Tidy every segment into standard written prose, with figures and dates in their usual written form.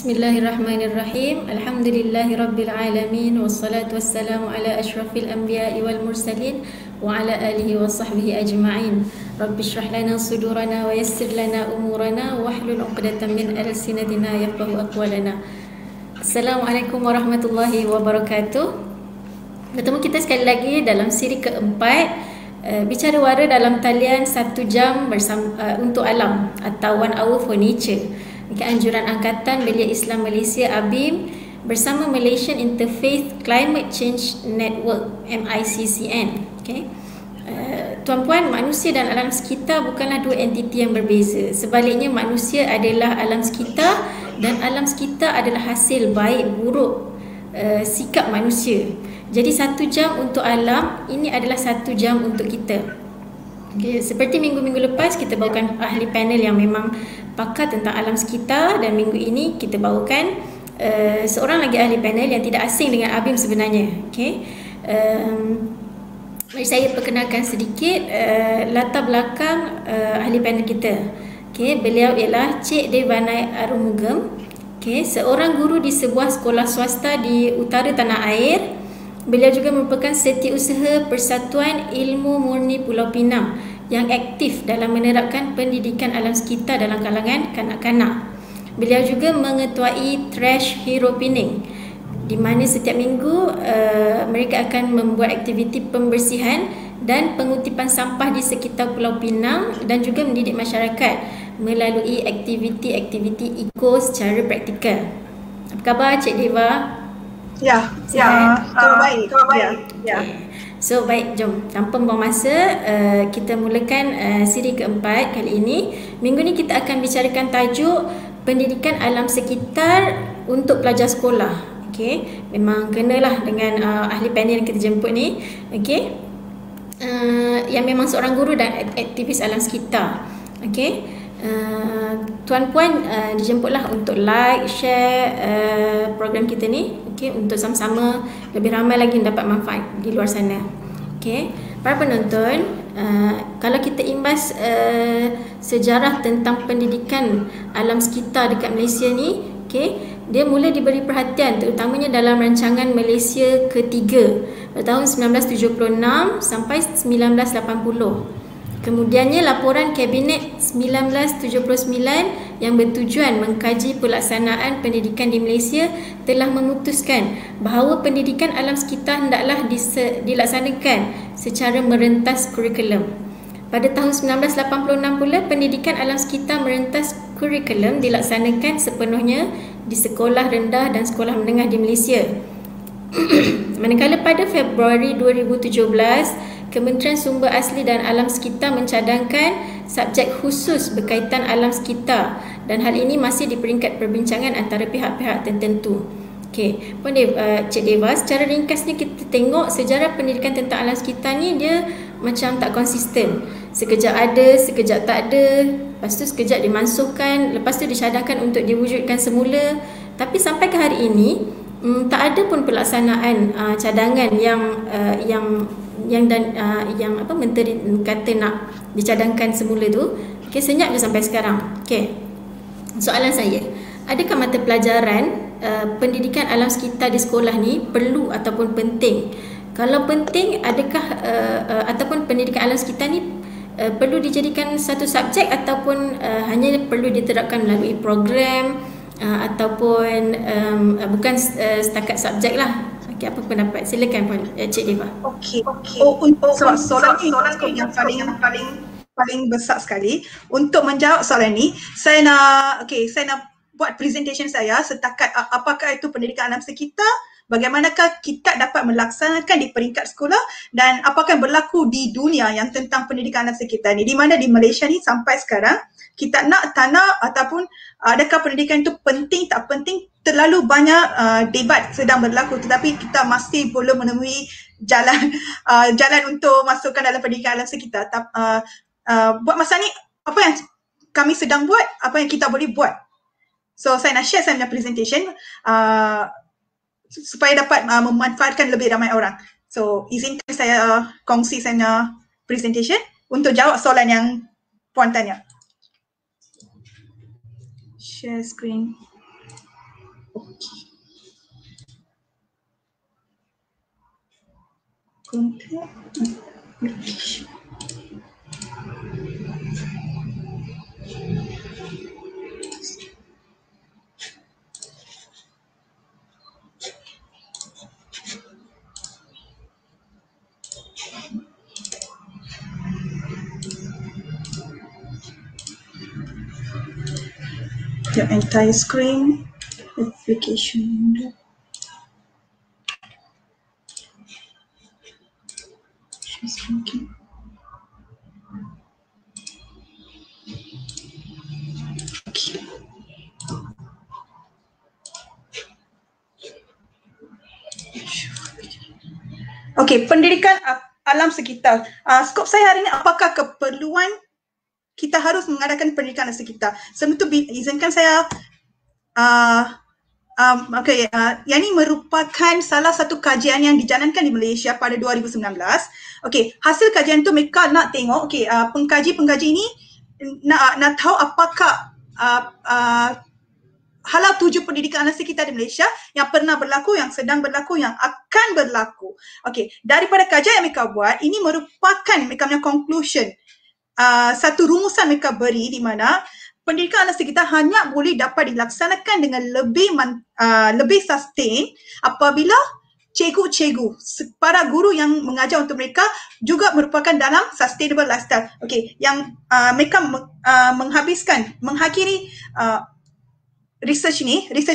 Bismillahirrahmanirrahim. Alhamdulillahirabbil wassalatu wassalamu ala asyrafil anbiya'i wal mursalin wa ala alihi wa sahbihi ajma'in. Rabbi shrah lana sudurana wa yassir lana umurana wahlul 'uqdatam min alsinatina yafqahu aqwalana. Assalamualaikum warahmatullahi wabarakatuh. Bertemu kita sekali lagi dalam siri keempat, bicara wara dalam talian 1 jam bersama untuk alam atau 1 hour for nature. Anjuran Angkatan Belia Islam Malaysia ABIM bersama Malaysian Interfaith Climate Change Network MICCN. Tuan-puan, manusia dan alam sekitar bukanlah dua entiti yang berbeza. Sebaliknya, manusia adalah alam sekitar dan alam sekitar adalah hasil baik buruk sikap manusia. Jadi 1 jam untuk alam, ini adalah 1 jam untuk kita. Seperti minggu-minggu lepas kita bawakan ahli panel yang memang pakar tentang alam sekitar, dan minggu ini kita bawakan seorang lagi ahli panel yang tidak asing dengan ABIM sebenarnya. Mari saya perkenalkan sedikit latar belakang ahli panel kita. Beliau ialah Cik Devanai Arumugam, seorang guru di sebuah sekolah swasta di utara tanah air. Beliau juga merupakan setiausaha Persatuan Ilmu Murni Pulau Pinang yang aktif dalam menerapkan pendidikan alam sekitar dalam kalangan kanak-kanak. Beliau juga mengetuai Trash Hero Pening, di mana setiap minggu mereka akan membuat aktiviti pembersihan dan pengutipan sampah di sekitar Pulau Pinang dan juga mendidik masyarakat melalui aktiviti-aktiviti eco secara praktikal. Apa khabar Cik Deva? Khabar baik. So baik, jom tanpa membuang masa kita mulakan siri keempat kali ini. Minggu ni kita akan bicarakan tajuk pendidikan alam sekitar untuk pelajar sekolah. Memang kenalah dengan ahli panel yang kita jemput ni. Yang memang seorang guru dan aktivis alam sekitar. Tuan-puan dijemputlah untuk like, share program kita ni, untuk sama-sama lebih ramai lagi yang dapat manfaat di luar sana. Para penonton, kalau kita imbas sejarah tentang pendidikan alam sekitar dekat Malaysia ni, dia mula diberi perhatian terutamanya dalam rancangan Malaysia ketiga pada tahun 1976 sampai 1980. Kemudiannya laporan Kabinet 1979 yang bertujuan mengkaji pelaksanaan pendidikan di Malaysia telah memutuskan bahawa pendidikan alam sekitar hendaklah dilaksanakan secara merentas kurikulum. Pada tahun 1986 pula, pendidikan alam sekitar merentas kurikulum dilaksanakan sepenuhnya di sekolah rendah dan sekolah menengah di Malaysia. Manakala pada Februari 2017, Kementerian Sumber Asli dan Alam Sekitar mencadangkan subjek khusus berkaitan alam sekitar, dan hal ini masih di peringkat perbincangan antara pihak-pihak tertentu. Cik Deva, secara ringkasnya kita tengok sejarah pendidikan tentang alam sekitar ni dia macam tak konsisten. Sekejap ada, sekejap tak ada, lepas tu sekejap dimansuhkan, lepas tu dicadangkan untuk diwujudkan semula. Tapi sampai ke hari ini tak ada pun pelaksanaan cadangan yang menteri kata nak dicadangkan semula tu. Senyap je sampai sekarang. Soalan saya, adakah mata pelajaran pendidikan alam sekitar di sekolah ni perlu ataupun penting? Kalau penting, adakah ataupun pendidikan alam sekitar ni perlu dijadikan satu subjek ataupun hanya perlu diterapkan melalui program ataupun bukan setakat subjek lah. Apa pendapat? Silakan Cik Deva. Untuk soalan yang paling besar sekali, untuk menjawab soalan ni, saya nak buat presentation saya setakat apakah itu pendidikan alam sekitar, bagaimanakah kita dapat melaksanakan di peringkat sekolah, dan apakah yang berlaku di dunia yang tentang pendidikan alam sekitar ni, di mana di Malaysia ni sampai sekarang kita nak ataupun adakah pendidikan itu penting tak penting, terlalu banyak debat sedang berlaku, tetapi kita masih belum menemui jalan untuk masukkan dalam pendidikan alam sekitar. Buat masa ni, apa yang kami sedang buat, apa yang kita boleh buat. So saya nak share saya punya presentation supaya dapat memanfaatkan lebih ramai orang. So izinkan saya kongsi saya punya presentation untuk jawab soalan yang puan tanya. Share screen. Content application. The entire screen application window. She's thinking. Okay. Okey, pendidikan alam sekitar. Skop saya hari ini, apakah keperluan kita harus mengadakan pendidikan alam sekitar? Sebelum itu izinkan saya yang ini merupakan salah satu kajian yang dijalankan di Malaysia pada 2019. Okey, hasil kajian tu mereka nak tengok, pengkaji-pengkaji ini nak tahu apakah halau 7 pendidikan alam sekitar di Malaysia yang pernah berlaku, yang sedang berlaku, yang akan berlaku. Okey, daripada kajian yang mereka buat, ini merupakan mereka punya conclusion. Satu rumusan mereka beri di mana pendidikan alam sekitar hanya boleh dapat dilaksanakan dengan lebih sustain apabila cikgu-cikgu, para guru yang mengajar untuk mereka juga merupakan dalam sustainable lifestyle. Okey, yang mereka mengakhiri research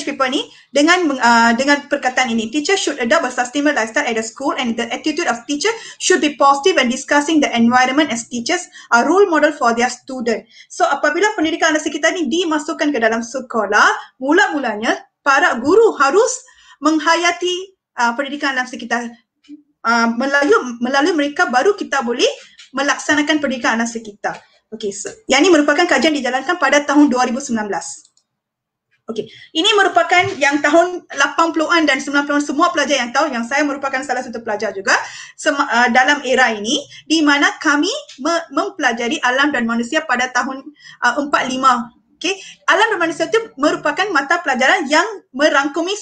paper ni dengan perkataan ini. Teacher should adopt a sustainable lifestyle at the school and the attitude of teacher should be positive when discussing the environment as teachers are role model for their student. So apabila pendidikan alam sekitar ni dimasukkan ke dalam sekolah, mula-mulanya para guru harus menghayati pendidikan alam sekitar. Melalui mereka baru kita boleh melaksanakan pendidikan alam sekitar. Okey, so, yang ini merupakan kajian dijalankan pada tahun 2019. Okey, ini merupakan yang tahun 80-an dan 90-an, semua pelajar yang tahu, yang saya merupakan salah satu pelajar juga dalam era ini, di mana kami mempelajari alam dan manusia pada tahun 45. Okey, alam dan manusia itu merupakan mata pelajaran yang merangkumi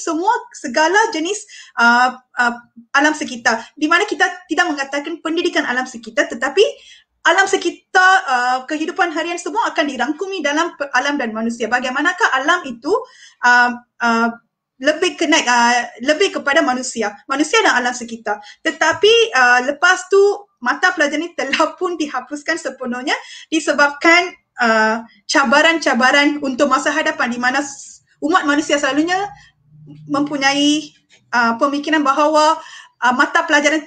segala jenis alam sekitar, di mana kita tidak mengatakan pendidikan alam sekitar, tetapi alam sekitar, kehidupan harian semua akan dirangkumi dalam alam dan manusia. Bagaimanakah alam itu lebih kepada manusia dan alam sekitar. Tetapi lepas tu mata pelajaran ini telah pun dihapuskan sepenuhnya disebabkan cabaran-cabaran untuk masa hadapan, di mana umat manusia selalunya mempunyai pemikiran bahawa mata pelajaran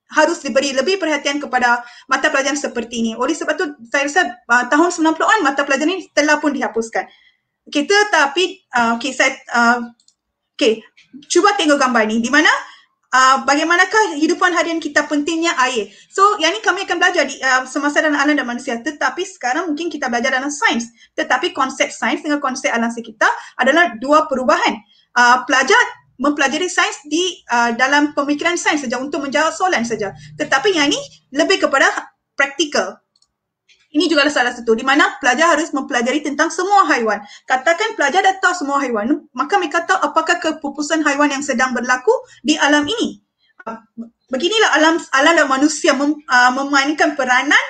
harus diberi lebih perhatian kepada mata pelajaran seperti ini. Oleh sebab itu, saya rasa tahun 90-an mata pelajaran ini telah pun dihapuskan. Okey, tetapi cuba tengok gambar ni, di mana bagaimanakah hidupan harian kita pentingnya air. So, yang ni kami akan belajar semasa dalam alam dan manusia. Tetapi sekarang mungkin kita belajar dalam sains. Tetapi konsep sains dengan konsep alam sekitar adalah dua perubahan. Pelajar mempelajari sains dalam pemikiran sains saja untuk menjawab soalan saja. Tetapi yang ini lebih kepada praktikal. Ini juga salah satu di mana pelajar harus mempelajari tentang semua haiwan. Katakan pelajar dah tahu semua haiwan, maka mereka tahu apakah kepupusan haiwan yang sedang berlaku di alam ini. Beginilah alam dan manusia memainkan peranan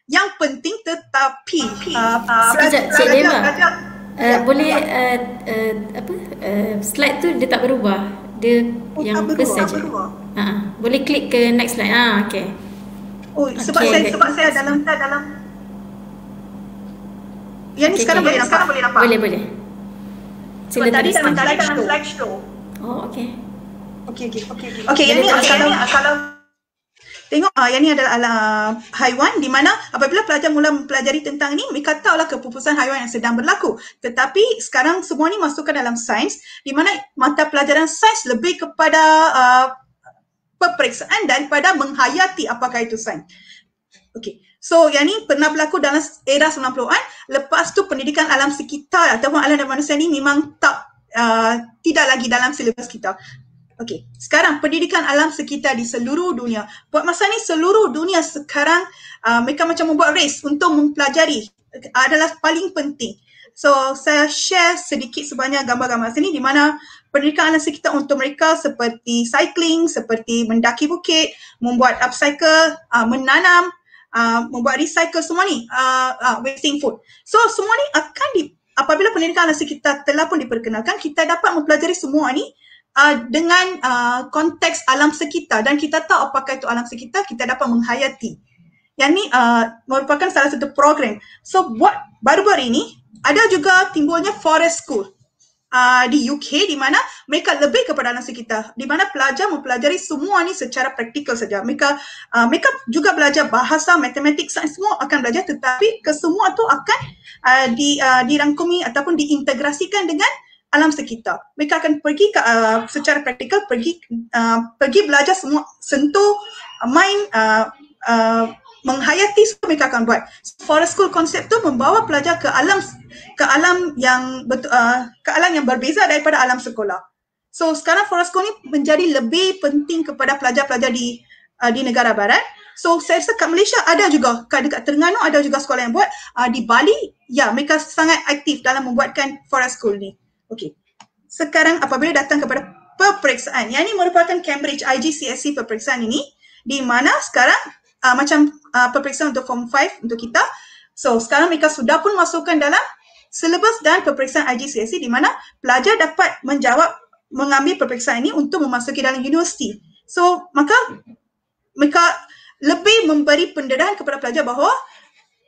yang penting, tetapi Cik Dema, boleh slide tu dia tak berubah. Dia yang first saja. Boleh klik ke next slide. Okey. Sebab saya dalam yang ni sekarang boleh nampak. Boleh. Sila tadi dalam slide show. Oh, okey. Okey, yang ni kalau tengok, yang ni adalah haiwan, di mana apabila pelajar mula mempelajari tentang ni, mereka tahulah kepupusan haiwan yang sedang berlaku. Tetapi sekarang semua ni masukkan dalam sains, di mana mata pelajaran sains lebih kepada peperiksaan daripada menghayati apakah itu sains. Okey. So, yang ni pernah berlaku dalam era 90-an. Lepas tu pendidikan alam sekitar ataupun alam dan manusia ni memang tidak lagi dalam silibus kita. Okey, sekarang pendidikan alam sekitar di seluruh dunia. Buat masa ni seluruh dunia sekarang mereka macam membuat race untuk mempelajari adalah paling penting. So saya share sedikit sebanyak gambar-gambar sini di mana pendidikan alam sekitar untuk mereka seperti cycling, seperti mendaki bukit, membuat upcycle, menanam, membuat recycle, semua ni wasting food. So semua ni akan apabila pendidikan alam sekitar telah pun diperkenalkan, kita dapat mempelajari semua ni dengan konteks alam sekitar dan kita tahu apakah itu alam sekitar, kita dapat menghayati. Yang ni merupakan salah satu program. So buat baru-baru ini ada juga timbulnya forest school di UK di mana mereka lebih kepada alam sekitar, di mana pelajar mempelajari semua ni secara praktikal saja. Mereka juga belajar bahasa, matematik, sains, semua akan belajar, tetapi kesemua tu akan dirangkumi ataupun diintegrasikan dengan alam sekitar. Mereka akan pergi secara praktikal, pergi belajar semua, sentuh, main, menghayati, semua mereka akan buat. Forest school konsep tu membawa pelajar ke alam yang berbeza daripada alam sekolah. So sekarang forest school ni menjadi lebih penting kepada pelajar-pelajar di negara barat. So saya rasa kat Malaysia ada juga, dekat Terengganu ada juga sekolah yang buat. Di Bali, ya, mereka sangat aktif dalam membuatkan forest school ni. Okey. Sekarang apabila datang kepada peperiksaan, yang ini merupakan Cambridge IGCSE peperiksaan ini, di mana sekarang macam peperiksaan untuk Form 5 untuk kita. So sekarang mereka sudah pun masukkan dalam silibus dan peperiksaan IGCSE di mana pelajar dapat mengambil peperiksaan ini untuk memasuki dalam universiti. So maka mereka lebih memberi pendedahan kepada pelajar bahawa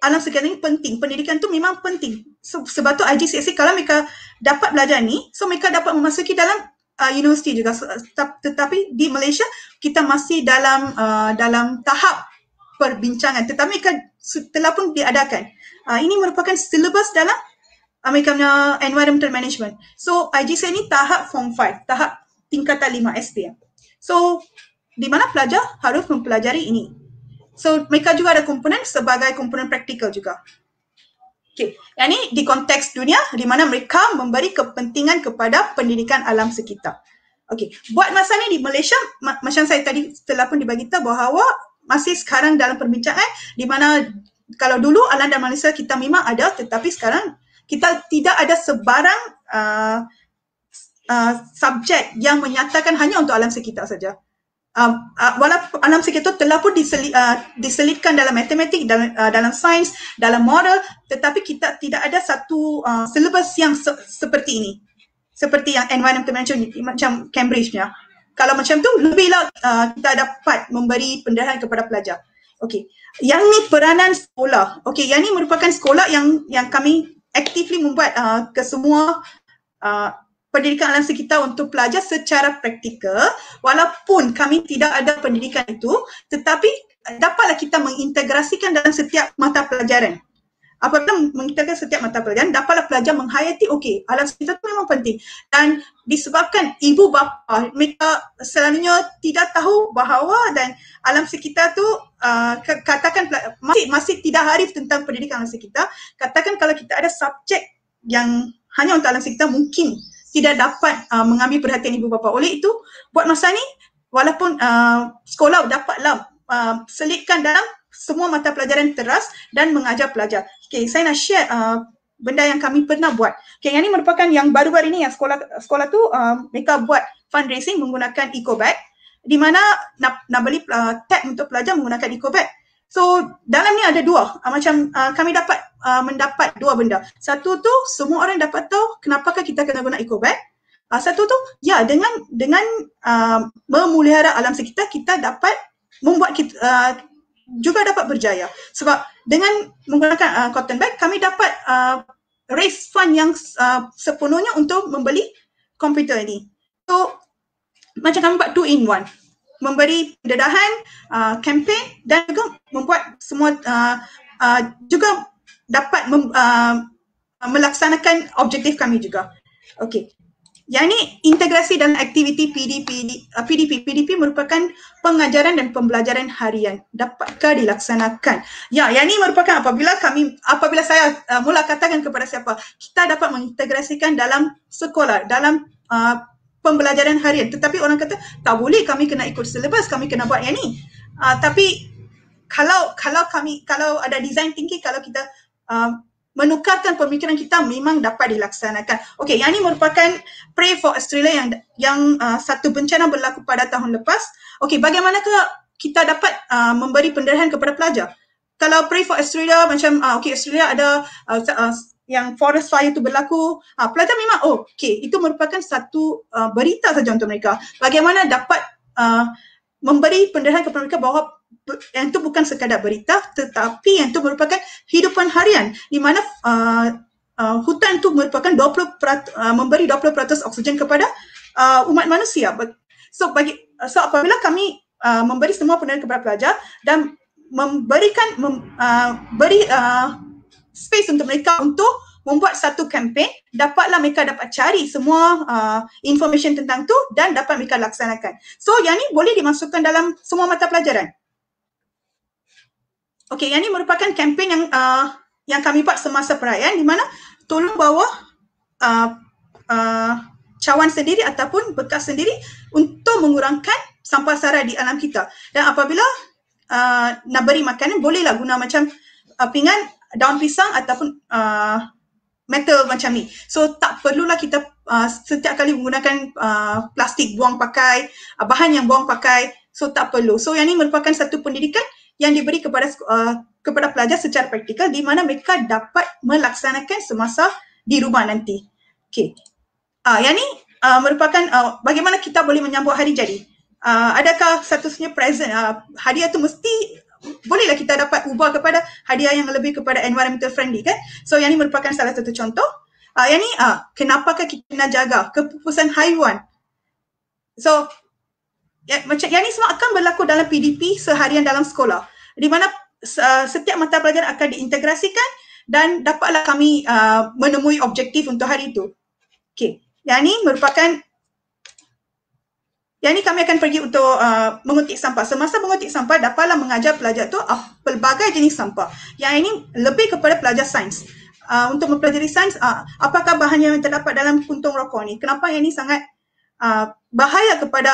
alam sekitar ini penting, pendidikan tu memang penting. So, sebab tu IGCSE kalau mereka dapat belajar ni, so mereka dapat memasuki dalam universiti juga. Tetapi di Malaysia kita masih dalam tahap perbincangan, tetapi mereka telah pun diadakan. Ini merupakan silibus dalam Amerika punya Environmental Management. So IGCSE ni tahap Form 5, tahap tingkatan 5 SPM. So di mana pelajar harus mempelajari ini. So mereka juga ada komponen sebagai komponen praktikal juga. Okay. Yang ini di konteks dunia di mana mereka memberi kepentingan kepada pendidikan alam sekitar. Okey, buat masa ni di Malaysia, macam saya tadi telah pun dibagi tahu bahawa masih sekarang dalam perbincangan di mana kalau dulu alam dan manusia kita memang ada, tetapi sekarang kita tidak ada sebarang subjek yang menyatakan hanya untuk alam sekitar saja. Walaupun alam sekitar telah pun diselitkan dalam matematik, dalam sains, dalam moral, tetapi kita tidak ada satu silibus yang seperti ini. Seperti yang environmental management macam Cambridge punya. Kalau macam tu lebihlah kita dapat memberi pendedahan kepada pelajar. Okey. Yang ni peranan sekolah. Okey, yang ni merupakan sekolah yang kami aktifly membuat ke semua pendidikan alam sekitar untuk pelajar secara praktikal. Walaupun kami tidak ada pendidikan itu, tetapi dapatlah kita mengintegrasikan dalam setiap mata pelajaran. Apabila mengintegrasikan setiap mata pelajaran, dapatlah pelajar menghayati, okey, alam sekitar itu memang penting. Dan disebabkan ibu bapa mereka selalunya tidak tahu bahawa dan alam sekitar tu katakan masih tidak arif tentang pendidikan alam sekitar. Katakan kalau kita ada subjek yang hanya untuk alam sekitar, mungkin tidak dapat mengambil perhatian ibu bapa. Oleh itu, buat masa ni, walaupun sekolah dapatlah selitkan dalam semua mata pelajaran teras dan mengajar pelajar. Okay, saya nak share benda yang kami pernah buat. Okay, yang ini merupakan yang baru-baru ini yang sekolah tu mereka buat fundraising menggunakan eco bag, di mana nak beli tag untuk pelajar menggunakan eco bag. So dalam ni ada dua, macam kami dapat mendapat dua benda. Satu tu semua orang dapat tahu kenapakah kita kena guna eco bag. Satu tu ya dengan memelihara alam sekitar kita dapat membuat kita juga dapat berjaya. Sebab dengan menggunakan cotton bag kami dapat raise fund yang sepenuhnya untuk membeli komputer ini. So macam kami buat 2 in 1. Memberi pendedahan, campaign dan juga membuat semua juga dapat melaksanakan objektif kami juga. Okey. Yang ini integrasi dalam aktiviti PDP merupakan pengajaran dan pembelajaran harian. Dapatkah dilaksanakan? Ya, yang ini merupakan apabila saya mula katakan kepada siapa, kita dapat mengintegrasikan dalam sekolah, dalam pembelajaran harian. Tetapi orang kata, tak boleh, kami kena ikut silibus, kami kena buat yang ni. Tapi kalau ada design thinking, kalau kita menukarkan pemikiran kita memang dapat dilaksanakan. Okey, yang ini merupakan Pray for Australia yang satu bencana berlaku pada tahun lepas. Okey, bagaimanakah kita dapat memberi pendarahan kepada pelajar? Kalau Pray for Australia macam Australia ada yang forest fire itu berlaku, pelajar memang okey, itu merupakan satu berita saja untuk mereka. Bagaimana dapat memberi pendarahan kepada mereka bahawa yang itu bukan sekadar berita, tetapi yang itu merupakan hidupan harian di mana hutan itu merupakan 20% memberi 20% oksigen kepada umat manusia. So apabila kami memberi semua pendarahan kepada pelajar dan beri space untuk mereka untuk membuat satu kempen, dapatlah mereka dapat cari semua information tentang tu dan dapat mereka laksanakan. So yang ni boleh dimasukkan dalam semua mata pelajaran. Okey, yang ni merupakan kempen yang kami buat semasa perayaan di mana tolong bawa cawan sendiri ataupun bekas sendiri untuk mengurangkan sampah sara di alam kita. Dan apabila nak beri makanan, bolehlah guna macam pinggan daun pisang ataupun metal macam ni. So tak perlulah kita setiap kali menggunakan plastik buang pakai, bahan yang buang pakai. So tak perlu. So yang ni merupakan satu pendidikan yang diberi kepada pelajar secara praktikal di mana mereka dapat melaksanakan semasa di rumah nanti. Okey. Yang ni merupakan bagaimana kita boleh menyambut hari jadi. Adakah satu-satunya present hadiah tu mesti bolehlah kita dapat ubah kepada hadiah yang lebih kepada environmental friendly kan. So yang ni merupakan salah satu contoh. Yang ni kenapakah kita nak jaga kepupusan haiwan. So macam yang ni semua akan berlaku dalam PDP seharian dalam sekolah di mana setiap mata pelajaran akan diintegrasikan dan dapatlah kami menemui objektif untuk hari itu. Okey, yang ni merupakan yang ni kami akan pergi untuk mengutik sampah. Semasa mengutik sampah, dapatlah mengajar pelajar tu pelbagai jenis sampah. Yang ini lebih kepada pelajar sains. Untuk mempelajari sains, apakah bahan yang terdapat dalam puntung rokok ni? Kenapa yang ini sangat bahaya kepada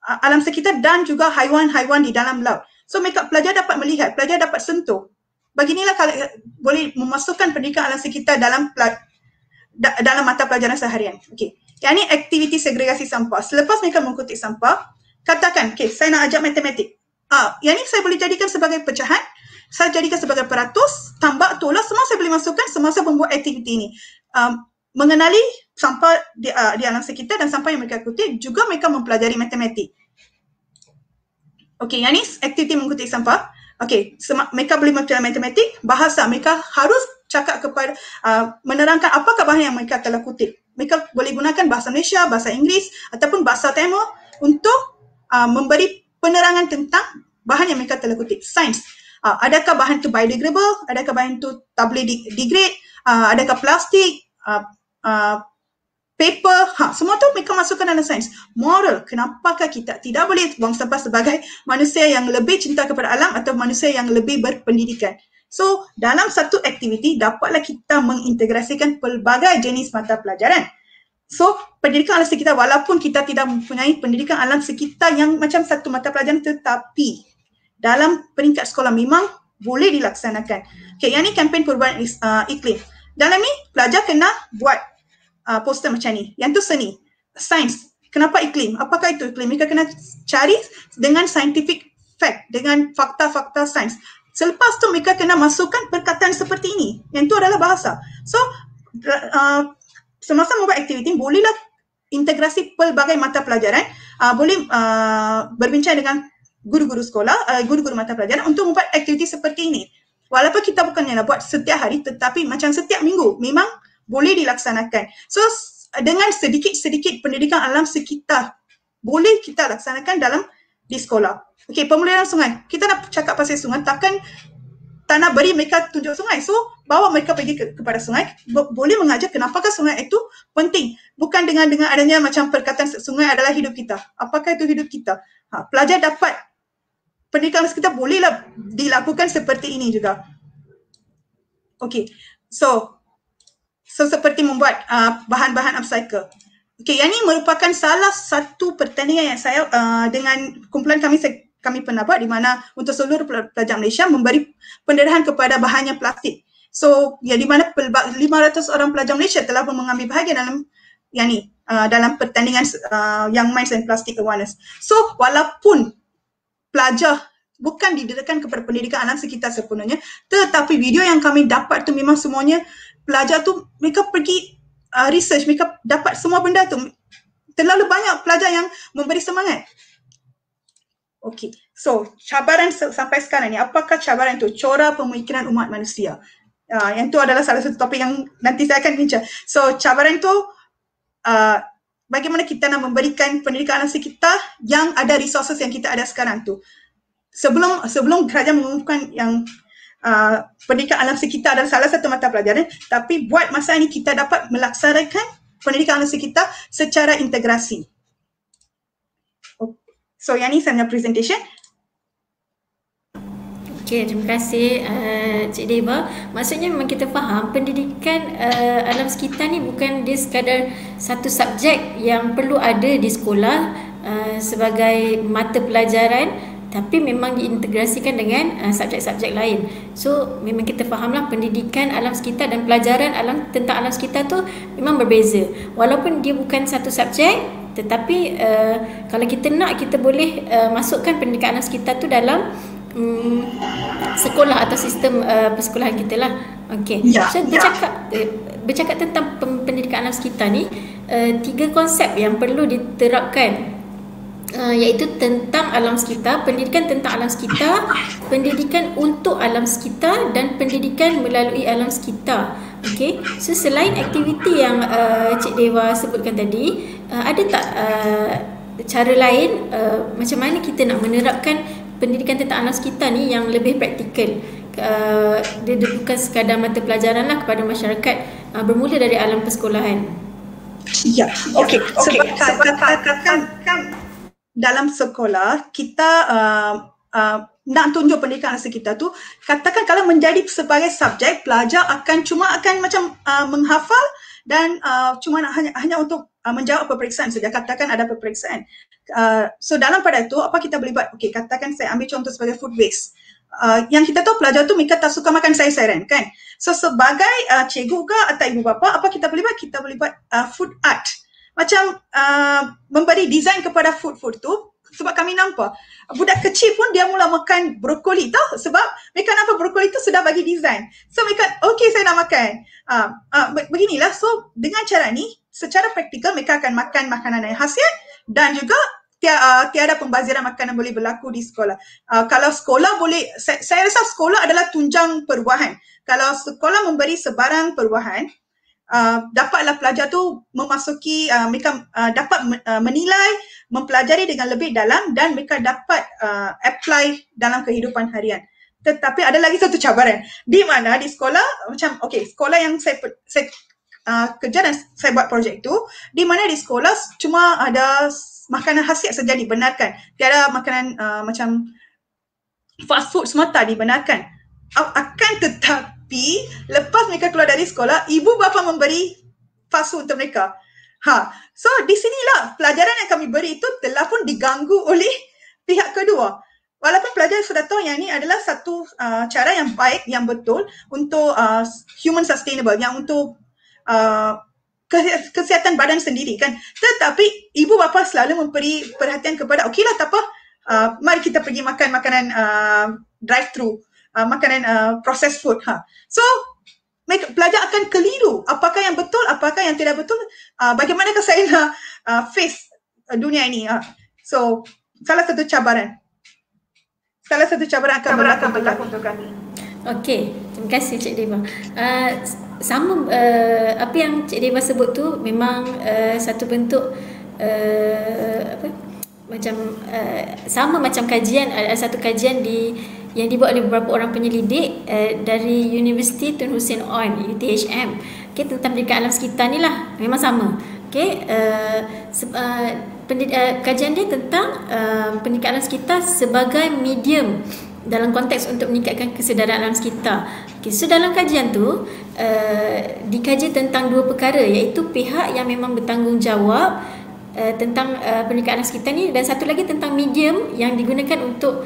alam sekitar dan juga haiwan-haiwan di dalam laut. So mereka pelajar dapat melihat, pelajar dapat sentuh. Beginilah kalau boleh memasukkan pendidikan alam sekitar dalam mata pelajaran seharian. Okey. Yang ni aktiviti segregasi sampah. Selepas mereka mengikuti sampah, katakan, saya nak ajar matematik. Yang ni saya boleh jadikan sebagai pecahan, saya jadikan sebagai peratus, tambah, tolak, semua saya boleh masukkan semasa membuat aktiviti ini. Mengenali sampah di alam sekitar dan sampah yang mereka ikuti, juga mereka mempelajari matematik. Okey, yang ni aktiviti mengikuti sampah. Okey, mereka boleh mempelajari matematik, bahasa mereka harus cakap kepada, menerangkan apakah bahan yang mereka telah kutip. Mereka boleh gunakan bahasa Malaysia, bahasa Inggeris ataupun bahasa Tamil untuk memberi penerangan tentang bahan yang mereka telah kutip. Sains. Adakah bahan itu biodegradable? Adakah bahan itu tak boleh degrade? Adakah plastik? Paper? Semua tu mereka masukkan dalam sains. Moral. Kenapakah kita tidak boleh buang sampah sebagai manusia yang lebih cinta kepada alam atau manusia yang lebih berpendidikan? So, dalam satu aktiviti dapatlah kita mengintegrasikan pelbagai jenis mata pelajaran. So, pendidikan alam sekitar walaupun kita tidak mempunyai pendidikan alam sekitar yang macam satu mata pelajaran, tetapi dalam peringkat sekolah memang boleh dilaksanakan. Okay, yang ni kempen perubahan iklim. Dalam ni pelajar kena buat poster macam ni. Yang tu seni, sains. Kenapa iklim? Apakah itu iklim? Mereka kena cari dengan scientific fact, dengan fakta-fakta sains. Selepas tu mereka kena masukkan perkataan seperti ini. Yang itu adalah bahasa. So, semasa membuat aktiviti, bolehlah integrasi pelbagai mata pelajaran. Boleh berbincang dengan guru-guru sekolah, guru-guru mata pelajaran untuk membuat aktiviti seperti ini. Walaupun kita bukannya nak buat setiap hari, tetapi macam setiap minggu memang boleh dilaksanakan. So, dengan sedikit-sedikit pendidikan alam sekitar, boleh kita laksanakan di sekolah. Okey, pemeliharaan sungai. Kita nak cakap pasal sungai, takkan tak nak beri mereka tunjuk sungai. So, bawa mereka pergi kepada sungai. Boleh mengajar kenapakah sungai itu penting. Bukan dengan adanya macam perkataan sungai adalah hidup kita. Apakah itu hidup kita? Pelajar dapat pendidikan kita bolehlah dilakukan seperti ini juga. Okey, so seperti membuat bahan-bahan upcycle. Okey, yang ini merupakan salah satu pertandingan yang saya dengan kumpulan kami pernah buat di mana untuk seluruh pelajar Malaysia memberi pendarahan kepada bahannya plastik. So ya di mana 500 orang pelajar Malaysia telah pun mengambil bahagian dalam yang ni, dalam pertandingan Young Minds and Plastic Awareness. So walaupun pelajar bukan didedahkan kepada pendidikan alam sekitar sepenuhnya, tetapi video yang kami dapat tu memang semuanya pelajar tu mereka pergi research, mereka dapat semua benda tu. Terlalu banyak pelajar yang memberi semangat. Okey, so cabaran sampai sekarang ni, apakah cabaran tu? Corak pemikiran umat manusia. Yang tu adalah salah satu topik yang nanti saya akan bincang. So cabaran tu bagaimana kita nak memberikan pendidikan alam sekitar yang ada resources yang kita ada sekarang tu. Sebelum kerajaan mengumumkan yang pendidikan alam sekitar adalah salah satu mata pelajaran, tapi buat masa ini kita dapat melaksanakan pendidikan alam sekitar secara integrasi. So yang ni saya punya presentation. Okey, terima kasih Cik Deba. Maksudnya memang kita faham pendidikan alam sekitar ni bukan dia sekadar satu subjek yang perlu ada di sekolah sebagai mata pelajaran, tapi memang diintegrasikan dengan subjek-subjek lain. So memang kita fahamlah pendidikan alam sekitar dan pelajaran tentang alam sekitar tu memang berbeza. Walaupun dia bukan satu subjek, tetapi kalau kita nak, kita boleh masukkan pendidikan alam sekitar tu dalam sekolah atau sistem persekolahan kita lah. Okey. So bercakap tentang pendidikan alam sekitar ni, 3 konsep yang perlu diterapkan, iaitu tentang alam sekitar, pendidikan tentang alam sekitar, pendidikan untuk alam sekitar dan pendidikan melalui alam sekitar. Okey. So selain aktiviti yang Cik Dewa sebutkan tadi, ada tak cara lain macam mana kita nak menerapkan pendidikan tentang alam sekitar ni yang lebih praktikal? Dia bukan sekadar mata pelajaran lah kepada masyarakat, bermula dari alam persekolahan. Ya, okey. Sebab katakan dalam sekolah kita nak tunjuk pendidikan alam sekitar tu, katakan kalau menjadi sebagai subjek, pelajar akan macam menghafal dan cuma hanya untuk menjawab peperiksaan saja. Katakan ada peperiksaan. So dalam pada itu apa kita boleh buat? Okey, katakan saya ambil contoh sebagai food waste. Yang kita tahu pelajar tu mereka tak suka makan sayur-sayuran kan. So sebagai cikgu ke atau ibu bapa, apa kita boleh buat? Kita boleh buat food art. Macam memberi design kepada food tu. Sebab kami nampak budak kecil pun dia mula makan brokoli tau, sebab mereka nampak brokoli tu sudah bagi design. So mereka okey saya nak makan. Beginilah. So dengan cara ni secara praktikal mereka akan makan makanan yang khasiat dan juga tiada pembaziran makanan boleh berlaku di sekolah. Kalau sekolah boleh, saya rasa sekolah adalah tunjang perubahan. Kalau sekolah memberi sebarang perubahan, dapatlah pelajar tu memasuki, mereka dapat menilai, mempelajari dengan lebih dalam dan mereka dapat apply dalam kehidupan harian. Tetapi ada lagi satu cabaran di mana di sekolah, macam sekolah yang saya kerja dan saya buat projek tu, di mana di sekolah cuma ada makanan khasiat saja dibenarkan, tiada makanan macam fast food semata dibenarkan. Akan tetapi lepas mereka keluar dari sekolah, ibu bapa memberi fast food untuk mereka. So di sinilah pelajaran yang kami beri itu telah pun diganggu oleh pihak kedua. Walaupun pelajar sudah tahu yang ini adalah satu cara yang baik, yang betul untuk human sustainable, yang untuk kesihatan badan sendiri kan. Tetapi ibu bapa selalu memberi perhatian kepada okeylah tak apa, mari kita pergi makan makanan drive thru, makanan processed food. So pelajar akan keliru apakah yang betul, apakah yang tidak betul, bagaimanakah saya nak face dunia ini. So salah satu cabaran akan berlaku untuk kami. Okey, terima kasih Cik Deba. Sama apa yang Cik Deba sebut tu memang satu bentuk sama macam kajian, satu kajian yang dibuat oleh beberapa orang penyelidik dari Universiti Tun Hussein On, UTHM, tentang pendidikan alam sekitar ni lah, memang sama. Kajian dia tentang pendidikan alam sekitar sebagai medium dalam konteks untuk meningkatkan kesedaran alam sekitar. So dalam kajian tu dikaji tentang 2 perkara, iaitu pihak yang memang bertanggungjawab tentang pendidikan alam sekitar ni, dan satu lagi tentang medium yang digunakan untuk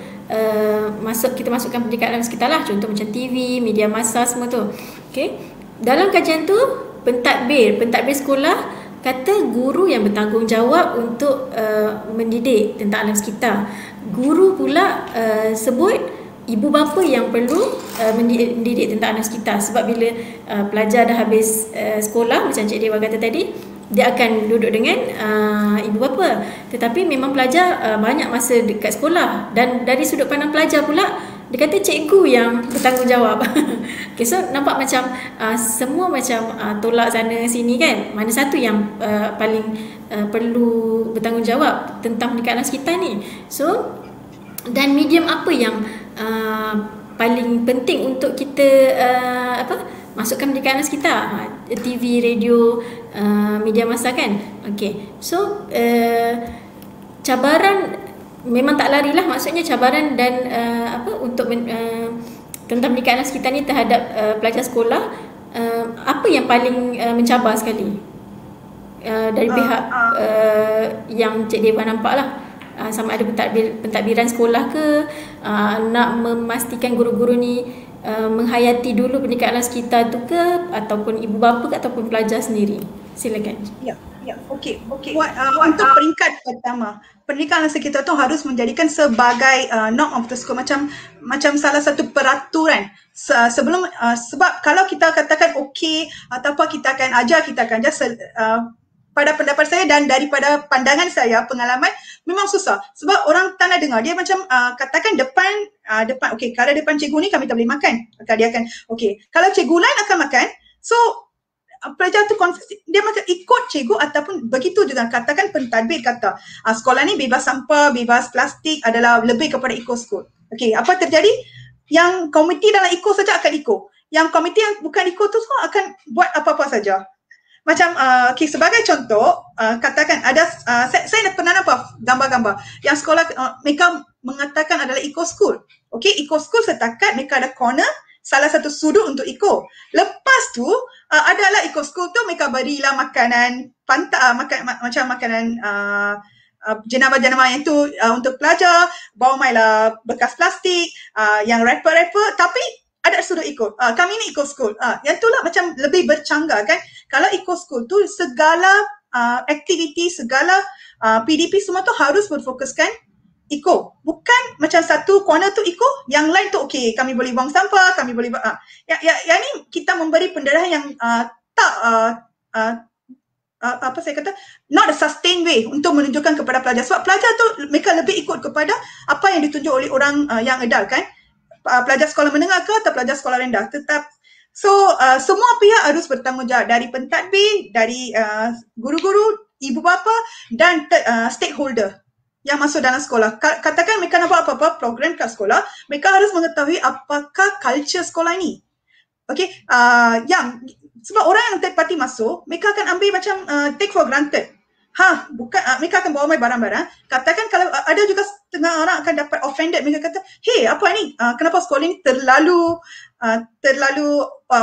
kita masukkan pendidikan alam sekitar lah, contoh macam TV, media massa semua tu. Okay. Dalam kajian tu, pentadbir sekolah kata guru yang bertanggungjawab untuk mendidik tentang alam sekitar. Guru pula sebut ibu bapa yang perlu mendidik tentang alam sekitar. Sebab bila pelajar dah habis sekolah, macam Cik Dewa kata tadi, dia akan duduk dengan ibu bapa. Tetapi memang pelajar banyak masa dekat sekolah. Dan dari sudut pandang pelajar pula, dia kata cikgu yang bertanggungjawab. Okay, so nampak macam semua macam tolak sana sini kan. Mana satu yang paling perlu bertanggungjawab tentang pendidikan alam sekitar ni. So, dan medium apa yang paling penting untuk kita masukkan pendidikan alam sekitar? TV, radio, media massa kan. Okay, so cabaran memang tak larilah, maksudnya cabaran dan untuk tentang pendidikan alam sekitar ni terhadap pelajar sekolah, apa yang paling mencabar sekali dari pihak yang Cik Dewa nampak lah, sama ada pentadbiran sekolah ke, nak memastikan guru-guru ni menghayati dulu pendidikan alam sekitar tu ke, ataupun ibu bapa ke, ataupun pelajar sendiri. Silakan. Ya, okey. Untuk peringkat pertama, pendidikan alam sekitar tu harus menjadikan sebagai norm of the school, macam salah satu peraturan sebelum sebab kalau kita katakan okey atau apa, kita akan ajar pada pendapat saya dan daripada pandangan saya, pengalaman, memang susah sebab orang tak nak dengar. Dia macam katakan depan okey, kalau depan cikgu ni kami tak boleh makan, maka dia akan okey, kalau cikgu lain akan makan, so pelajar tu dia macam ikut cikgu, ataupun begitu juga katakan pentadbir kata sekolah ni bebas sampah, bebas plastik, adalah lebih kepada eco school. Okey, apa terjadi? Yang komiti dalam eco saja akan eco, yang komiti yang bukan eco tu semua akan buat apa-apa saja. Macam okay, sebagai contoh, katakan ada saya pernah nampak gambar-gambar yang sekolah mereka mengatakan adalah eco school. Okey, eco school setakat mereka ada corner, salah satu sudut untuk eco. Lepas tu adalah eco school tu mereka berilah makanan macam makanan jenama-jenama yang tu untuk pelajar, bawa mailah bekas plastik, yang wrapper, tapi ada sudut eco. Kami ni eco school. Yang tu lah macam lebih bercanggah kan. Kalau eco school tu segala aktiviti, segala PDP semua tu harus berfokuskan eco. Bukan macam satu corner tu eco, yang lain tu okey, kami boleh buang sampah, kami boleh yang ni kita memberi pendarahan yang tak apa saya kata, not a sustained way untuk menunjukkan kepada pelajar. Sebab pelajar tu mereka lebih ikut kepada apa yang ditunjuk oleh orang yang adult kan. Pelajar sekolah menengah ke atau pelajar sekolah rendah, tetap. So semua pihak harus bertanggungjawab, dari pentadbir, dari guru-guru, ibu bapa dan stakeholder yang masuk dalam sekolah. Katakan mereka nak buat apa-apa program kat sekolah, mereka harus mengetahui apakah culture sekolah ini. Okey, sebab orang yang third party masuk, mereka akan ambil macam take for granted. Bukan, mereka akan bawa mai barang-barang. Katakan kalau ada juga setengah orang akan dapat offended, mereka kata, hey, apa ni? Kenapa sekolah ni terlalu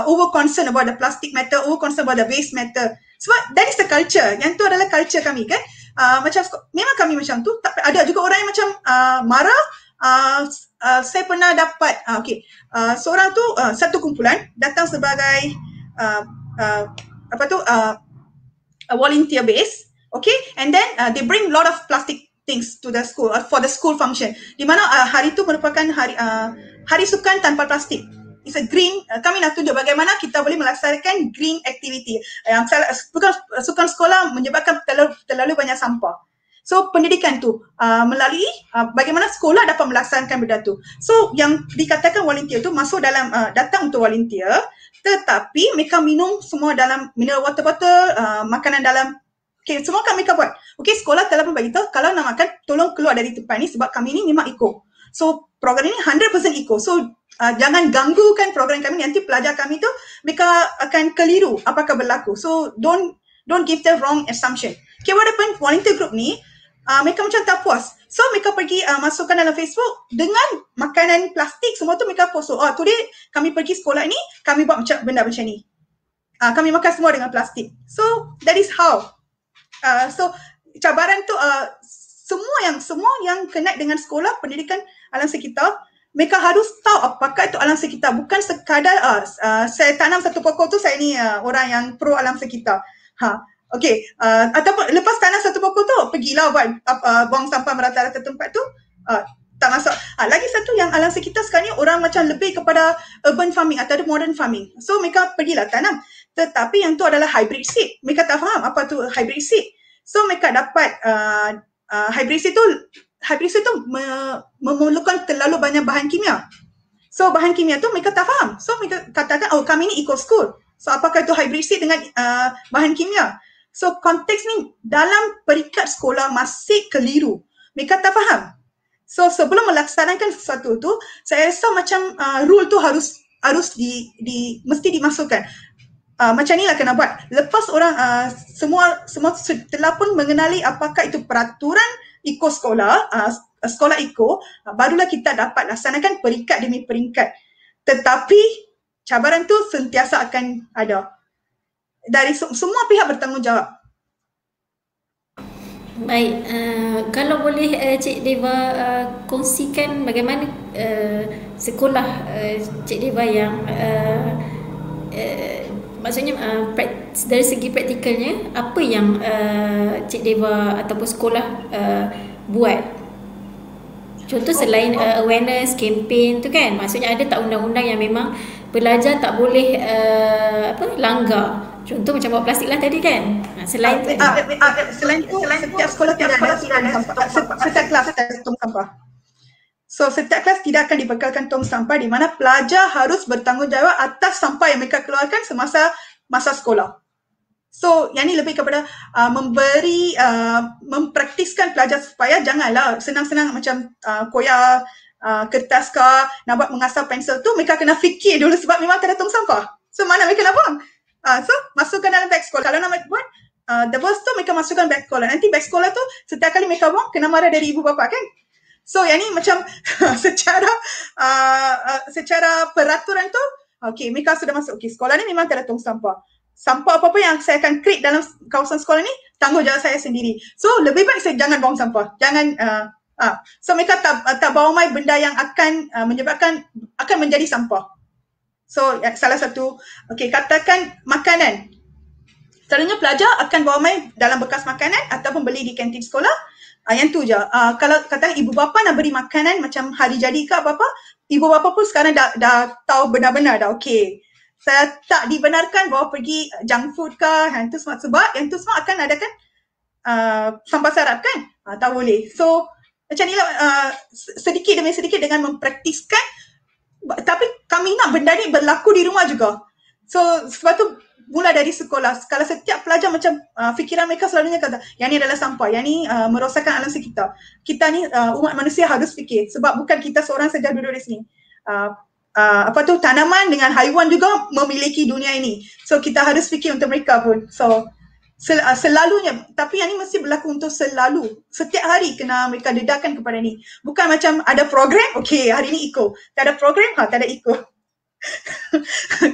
over concern about the plastic matter, over concern about the waste matter. Sebab that is the culture. Yang tu adalah culture kami kan. Macam memang kami macam tu. Tapi ada juga orang yang macam marah. Saya pernah dapat seorang tu satu kumpulan datang sebagai volunteer base. Okay, and then they bring lot of plastic things to the school for the school function. Di mana hari itu merupakan hari sukan tanpa plastik. It's a green. Kami nak tunjuk bagaimana kita boleh melaksanakan green activity. Bukan sukan sekolah menyebabkan terlalu banyak sampah. So pendidikan tu melalui bagaimana sekolah dapat melaksanakan benda tu. So yang dikatakan volunteer tu masuk dalam datang untuk volunteer, tetapi mereka minum semua dalam mineral water bottle, makanan dalam. Okay, semua kami buat. Okay, sekolah telah pun beritahu kalau nak makan tolong keluar dari tempat ni sebab kami ni memang eco. So program ini 100% eco. So jangan ganggukan program kami, nanti pelajar kami tu mereka akan keliru apakah berlaku. So don't give the wrong assumption. Okay, what happened? Volunteer group ni mereka macam tak puas. So mereka pergi masukkan dalam Facebook dengan makanan plastik semua tu, mereka post. Today kami pergi sekolah ni, kami buat macam benda macam ni. Kami makan semua dengan plastik. So that is how. So cabaran tu semua yang kena dengan sekolah pendidikan alam sekitar mereka harus tahu apakah itu alam sekitar. Bukan sekadar saya tanam satu pokok tu saya ni orang yang pro alam sekitar. Okey, ataupun lepas tanam satu pokok tu pergilah buat buang sampah merata-rata tempat tu. Tak masuk. Lagi satu yang alam sekitar sekarang ni orang macam lebih kepada urban farming atau modern farming. So mereka pergilah tanam. Tetapi yang tu adalah hybrid seed. Mereka tak faham apa tu hybrid seed. So mereka dapat hybrid seed tu memerlukan terlalu banyak bahan kimia. So bahan kimia tu mereka tak faham. So mereka katakan, oh kami ni eco school. So apakah itu hybrid seed dengan bahan kimia? So konteks ni dalam peringkat sekolah masih keliru. Mereka tak faham. So sebelum melaksanakan sesuatu tu, saya rasa macam rule tu harus mesti dimasukkan. Macam ni lah kena buat. Lepas orang semua telah pun mengenali apakah itu peraturan Iko sekolah, sekolah Iko, barulah kita dapat laksanakan peringkat demi peringkat. Tetapi cabaran tu sentiasa akan ada. Dari semua pihak bertanggungjawab. Baik, kalau boleh Cik Deva kongsikan bagaimana sekolah Cik Deva yang maksudnya dari segi praktikalnya apa yang Cik Deva ataupun sekolah buat. Contoh selain awareness campaign tu kan, maksudnya ada tak undang-undang yang memang pelajar tak boleh langgar. Contoh macam bawa plastik lah tadi kan. Selain tu setiap sekolah tidak ada setiap kelas tong sampah. So setiap kelas tidak akan dibekalkan tong sampah di mana pelajar harus bertanggungjawab atas sampah yang mereka keluarkan semasa masa sekolah. So yang ni lebih kepada mempraktiskan pelajar supaya janganlah senang-senang macam koyak kertas ke nak buat mengasah pensel tu, mereka kena fikir dulu sebab memang tak ada tong sampah. So mana mereka nak buang? So masukkan dalam beg sekolah. Kalau nak buat the worst tu mereka masukkan beg sekolah. Nanti beg sekolah tu setiap kali mereka buang kena marah dari ibu bapa kan. So yang ni macam secara peraturan tu okey, mereka sudah masuk. Okey, sekolah ni memang tak ada tong sampah. Sampah apa-apa yang saya akan create dalam kawasan sekolah ni tanggungjawab saya sendiri. So lebih baik saya jangan buang sampah. Jangan so mereka tak bawa mai benda yang akan menyebabkan akan menjadi sampah. So salah satu okey, katakan makanan. Selalunya pelajar akan bawa mai dalam bekas makanan ataupun beli di kantin sekolah. Yang tu je. Kalau katakan ibu bapa nak beri makanan macam hari jadi ke apa-apa, ibu bapa pun sekarang dah tahu benar-benar dah okey. Saya tak dibenarkan bawa pergi junk food ke, yang tu semua sebab yang tu semua akan adakan sampah sarap kan? Tak boleh. So macam ni lah sedikit demi sedikit dengan mempraktiskan, tapi kami nak benda ni berlaku di rumah juga. So sebab tu mula dari sekolah. Kalau setiap pelajar macam fikiran mereka selalunya kata, yang ni adalah sampah, yang ni merosakkan alam sekitar. Kita ni umat manusia harus fikir sebab bukan kita seorang saja duduk di sini. Tanaman dengan haiwan juga memiliki dunia ini. So kita harus fikir untuk mereka pun. So selalunya, tapi yang ni mesti berlaku untuk selalu. Setiap hari kena mereka dedahkan kepada ni. Bukan macam ada program, okey hari ni eco. Tak ada program, tak ada eco.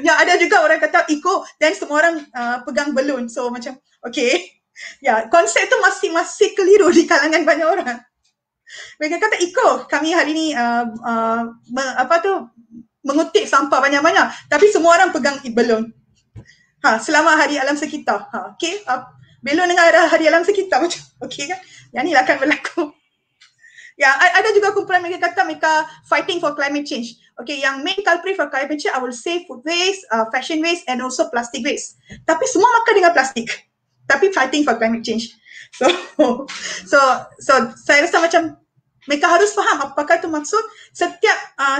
Yang ada juga orang kata eco dan semua orang pegang belun. So macam okey. Ya, konsep tu masih keliru di kalangan banyak orang. Mereka kata eco, kami hari ni mengutip sampah banyak-banyak, tapi semua orang pegang belon. Selama hari alam sekitar. Okey, belon dengan hari alam sekitar macam okey kan? Yang ni lah akan berlaku. Ya, ada juga kumpulan mereka kata mereka fighting for climate change. Okay, yang main culprit for climate change, I will say food waste, fashion waste and also plastic waste. Tapi semua makan dengan plastik. Tapi fighting for climate change. So saya rasa macam mereka harus faham apakah itu maksud setiap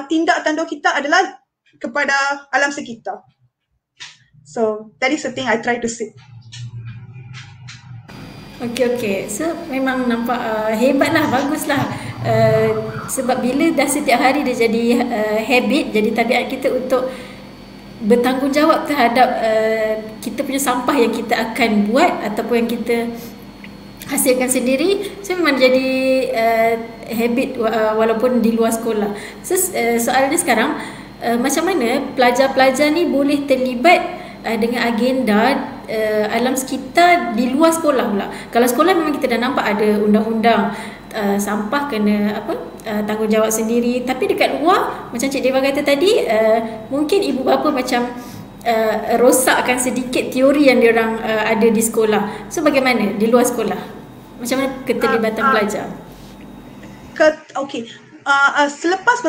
tindak tanduk kita adalah kepada alam sekitar. So that is the thing I try to say. Okey. So memang nampak hebatlah, baguslah. Sebab bila dah setiap hari dia jadi habit, jadi tabiat kita untuk bertanggungjawab terhadap kita punya sampah yang kita akan buat ataupun yang kita hasilkan sendiri. So memang jadi habit walaupun di luar sekolah. So soalannya sekarang, macam mana pelajar-pelajar ni boleh terlibat dengan agenda alam sekitar di luar sekolah pula? Kalau sekolah memang kita dah nampak ada undang-undang sampah kena tanggungjawab sendiri. Tapi dekat luar macam Cik Deva kata tadi, mungkin ibu bapa macam rosakkan sedikit teori yang diorang ada di sekolah. So bagaimana di luar sekolah? Macam mana keterlibatan pelajar? Okey. Selepas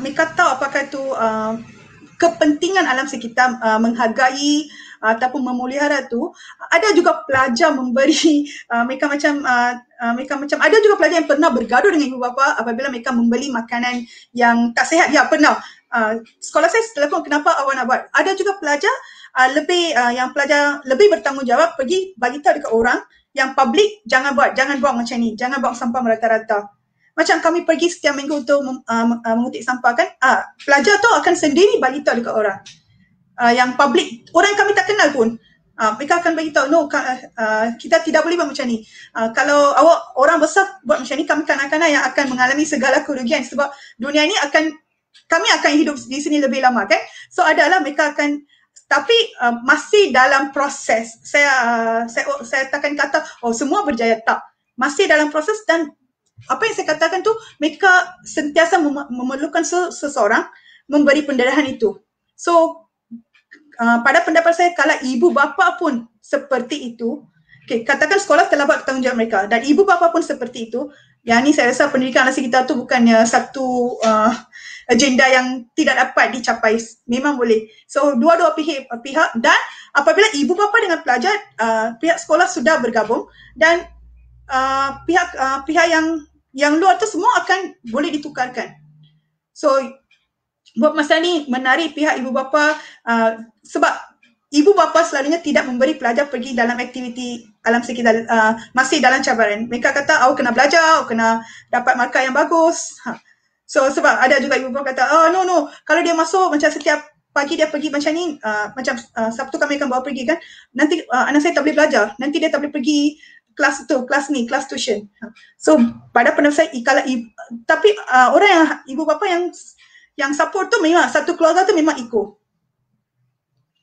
Mika tahu apakah itu kepentingan alam sekitar, menghargai ataupun memelihara tu, ada juga pelajar memberi mereka macam ada juga pelajar yang pernah bergaduh dengan ibu bapa apabila mereka membeli makanan yang tak sihat. Ya, pernah. Sekolah saya telefon, kenapa awak nak buat? Ada juga pelajar yang pelajar lebih bertanggungjawab pergi bagi tahu dekat orang yang public, jangan buang macam ni, jangan buang sampah merata-rata. Macam kami pergi setiap minggu untuk mengutip sampah kan, pelajar tu akan sendiri bagi tahu dekat orang. Yang public, orang yang kami tak kenal pun, mereka akan bagi tahu, no, kita tidak boleh buat macam ni. Kalau awak orang besar buat macam ni, kami kanak-kanak yang akan mengalami segala kerugian sebab dunia ini kami akan hidup di sini lebih lama kan. So adalah mereka akan, tapi masih dalam proses. Saya takkan kata semua berjaya, tak. Masih dalam proses, dan apa yang saya katakan tu, mereka sentiasa memerlukan seseorang memberi pendarahan itu. So pada pendapat saya, kalau ibu bapa pun seperti itu, katakan sekolah telah buat tanggungjawab mereka dan ibu bapa pun seperti itu, yang ni saya rasa pendidikan anak kita tu bukannya satu agenda yang tidak dapat dicapai. Memang boleh. So dua-dua pihak, dan apabila ibu bapa dengan pelajar, pihak sekolah sudah bergabung, dan pihak yang luar tu semua akan boleh ditukarkan. So buat masa ni menarik pihak ibu bapa, sebab ibu bapa selalunya tidak memberi pelajar pergi dalam aktiviti alam sekitar, masih dalam cabaran. Mereka kata awak kena belajar, awak kena dapat markah yang bagus. So sebab ada juga ibu bapa kata, no, kalau dia masuk macam setiap pagi dia pergi macam ni, macam Sabtu kami akan bawa pergi kan, nanti anak saya tak boleh belajar, nanti dia tak boleh pergi kelas tuition. So pada pendapat saya, tapi orang yang ibu bapa yang support tu memang satu keluarga tu memang ikut.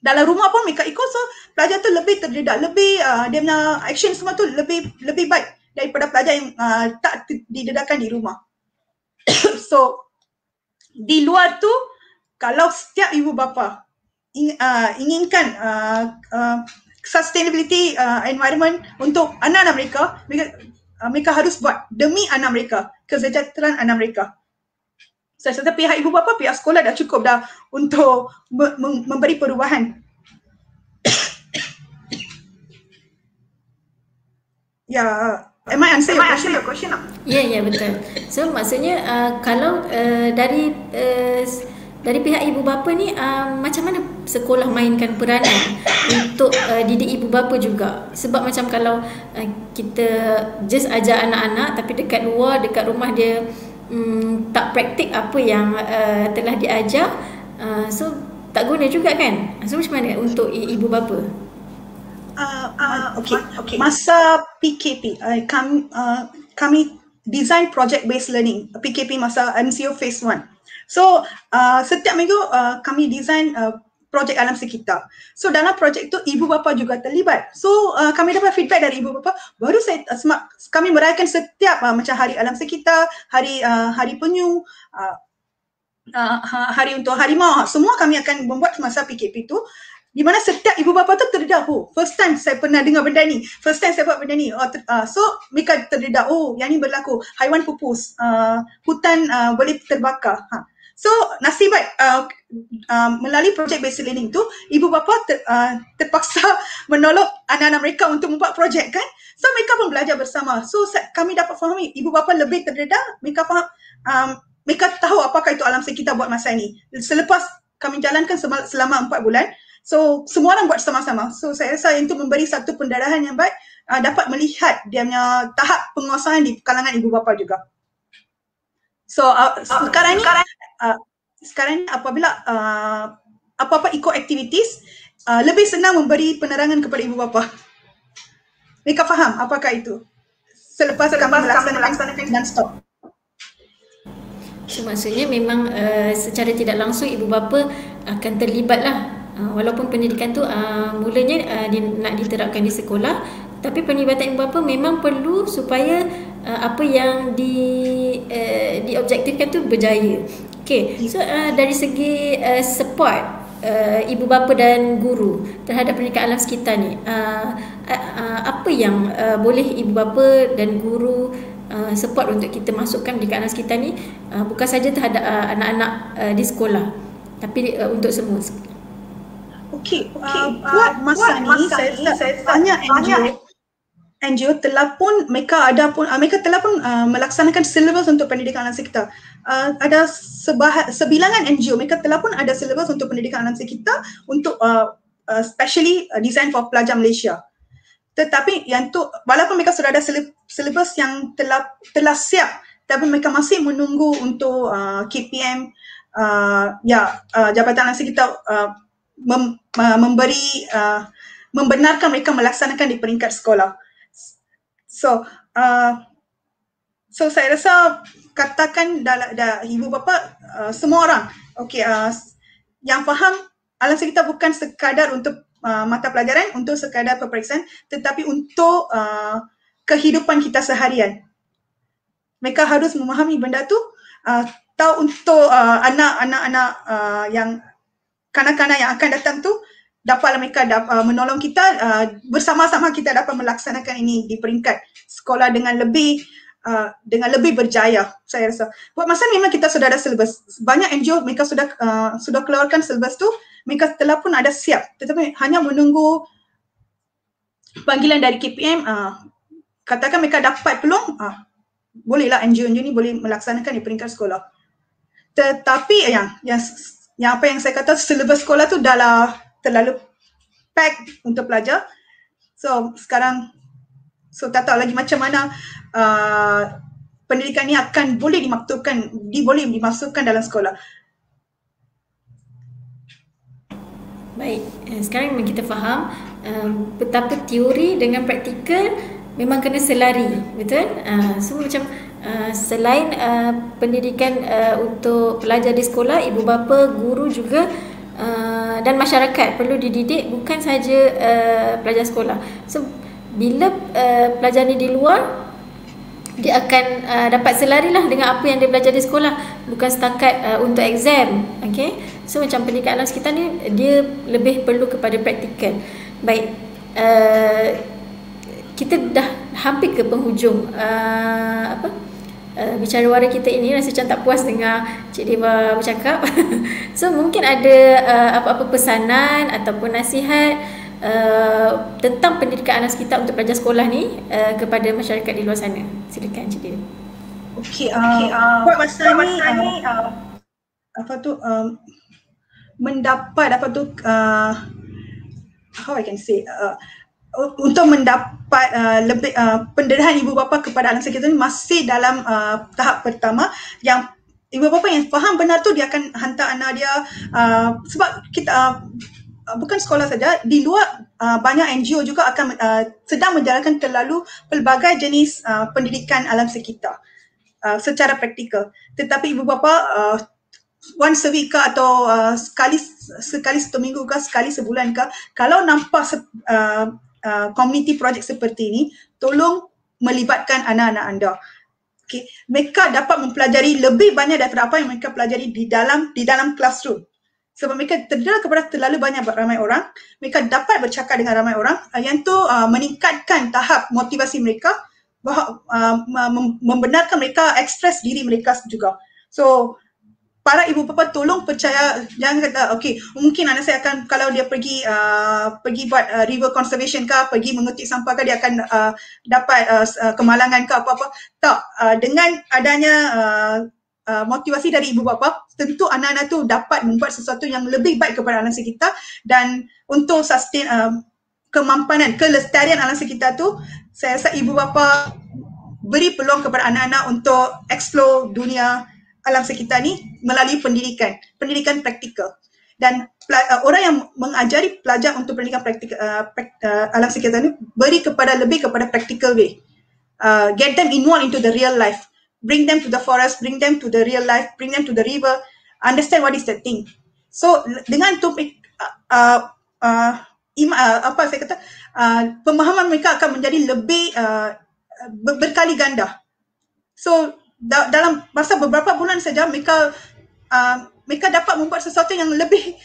Dalam rumah pun mereka ikut, so pelajar tu lebih terdedah, lebih dia punya action semua tu lebih baik daripada pelajar yang tak didedahkan di rumah. So di luar tu, kalau setiap ibu bapa inginkan sustainability environment untuk anak-anak mereka harus buat demi anak mereka, kesejahteraan anak mereka. Saya rasa pihak ibu bapa, pihak sekolah dah cukup dah untuk memberi perubahan. Ya, am I answer your question? Ya, betul. So maksudnya kalau dari pihak ibu bapa ni, macam mana sekolah mainkan peranan untuk didik ibu bapa juga? Sebab macam kalau kita just ajar anak-anak tapi dekat luar, dekat rumah dia tak praktik apa yang telah diajar, so tak guna juga kan? So macam mana untuk ibu bapa? Okay. Masa PKP, kami design project based learning, PKP masa MCO phase 1. So setiap minggu kami design projek alam sekitar. So dalam projek tu ibu bapa juga terlibat. So kami dapat feedback dari ibu bapa. Baru kami merayakan setiap macam hari alam sekitar, hari penyu, hari untuk harimau. Semua kami akan membuat masa PKP tu, di mana setiap ibu bapa tu terdedah, first time saya pernah dengar benda ni, first time saya buat benda ni. So mereka terdedah, yang ni berlaku, haiwan pupus, hutan boleh terbakar. So nasib baik melalui projek based learning tu, ibu bapa terpaksa menolong anak-anak mereka untuk membuat projek kan. So mereka pun belajar bersama. So kami dapat fahami ibu bapa lebih terdedah, mereka faham, mereka tahu apakah itu alam sekitar buat masa ni. Selepas kami jalankan selama 4 bulan, so semua orang buat sama-sama. So saya rasa itu memberi satu pendarahan yang baik, dapat melihat dia punya tahap penguasaan di kalangan ibu bapa juga. So sekarang ni apabila apa-apa eco activities, lebih senang memberi penerangan kepada ibu bapa. Mereka faham apakah itu selepas kami melaksanakan dan stop. So maksudnya memang secara tidak langsung ibu bapa akan terlibatlah. Walaupun pendidikan tu mulanya nak diterapkan di sekolah, tapi penlibatan ibu bapa memang perlu supaya apa yang diobjektifkan tu berjaya. Okay, so dari segi support ibu bapa dan guru terhadap pendidikan alam sekitar ni, apa yang boleh ibu bapa dan guru support untuk kita masukkan pendidikan alam sekitar ni, bukan saja terhadap anak-anak di sekolah, tapi untuk semua. Buat masa ni saya banyak NGO telah pun mereka telah pun melaksanakan silabus untuk pendidikan alam sekitar. Ada sebilangan NGO mereka telah pun ada silabus untuk pendidikan alam sekitar untuk especially design for pelajar Malaysia. Tetapi yang tu walaupun mereka sudah ada silabus yang telah siap, tapi mereka masih menunggu untuk KPM Jabatan Alam Sekitar membenarkan mereka melaksanakan di peringkat sekolah. So saya rasa katakan ibu bapa semua orang yang faham alam sekitar bukan sekadar untuk mata pelajaran, untuk sekadar peperiksaan, tetapi untuk kehidupan kita seharian. Mereka harus memahami benda tu, tahu untuk anak-anak yang kanak-kanak yang akan datang tu dapatlah mereka menolong kita, bersama-sama kita dapat melaksanakan ini di peringkat sekolah dengan lebih berjaya, saya rasa. Buat masa ni memang kita sudah ada silabus. Banyak NGO mereka sudah keluarkan silabus tu, mereka telah pun ada siap, tetapi hanya menunggu panggilan dari KPM. Katakan mereka dapat peluang, bolehlah NGO ni boleh melaksanakan di peringkat sekolah. Tetapi yang apa yang saya kata, silabus sekolah tu dah terlalu pack untuk pelajar. So sekarang tak tahu lagi macam mana pendidikan ni akan boleh dimasukkan dalam sekolah. Baik, sekarang memang kita faham betapa teori dengan praktikal memang kena selari, betul? So macam selain pendidikan untuk pelajar di sekolah, ibu bapa, guru juga dan masyarakat perlu dididik, bukan saja pelajar sekolah. So bila pelajar ni di luar, dia akan dapat selarilah dengan apa yang dia belajar di sekolah, bukan setakat untuk exam. Okay, so macam pendidikan alam sekitar ni dia lebih perlu kepada praktikal. Baik, kita dah hampir ke penghujung bicara wara kita ini. Rasa macam tak puas dengar Cik Dewa bercakap. So mungkin ada apa-apa pesanan ataupun nasihat tentang pendidikan alam sekitar untuk pelajar sekolah ni kepada masyarakat di luar sana. Silakan Cik Dewa. Buat masa ni mendapat how I can say, untuk mendapat lebih penderitaan ibu bapa kepada alam sekitar ni masih dalam tahap pertama. Yang ibu bapa yang faham benar tu, dia akan hantar anak dia, sebab kita bukan sekolah saja, di luar banyak NGO juga akan sedang menjalankan pelbagai jenis pendidikan alam sekitar secara praktikal. Tetapi ibu bapa once a week ke atau sekali satu minggu ke, sekali sebulan ke, kalau nampak community project seperti ini, tolong melibatkan anak-anak anda. Okay. Mereka dapat mempelajari lebih banyak daripada apa yang mereka pelajari di dalam classroom. Sebab mereka terdedah kepada terlalu banyak ramai orang, mereka dapat bercakap dengan ramai orang, yang tu meningkatkan tahap motivasi mereka, membenarkan mereka ekspres diri mereka juga. So para ibu bapa tolong percaya, jangan kata mungkin anak saya akan, kalau dia pergi buat river conservation ke, pergi mengetik sampah ke, dia akan dapat kemalangan ke apa-apa. Tak, dengan adanya motivasi dari ibu bapa, tentu anak-anak tu dapat membuat sesuatu yang lebih baik kepada alam sekitar. Dan untuk sustain kemampanan, kelestarian alam sekitar tu, saya rasa ibu bapa beri peluang kepada anak-anak untuk explore dunia alam sekitar ni melalui pendidikan praktikal. Dan orang yang mengajari pelajar untuk pendidikan alam sekitar ni beri lebih kepada practical way. Get them involved into the real life. Bring them to the forest, bring them to the real life, bring them to the river, understand what is the thing. So dengan tu pemahaman mereka akan menjadi lebih berkali ganda. So dalam masa beberapa bulan saja mereka dapat membuat sesuatu yang lebih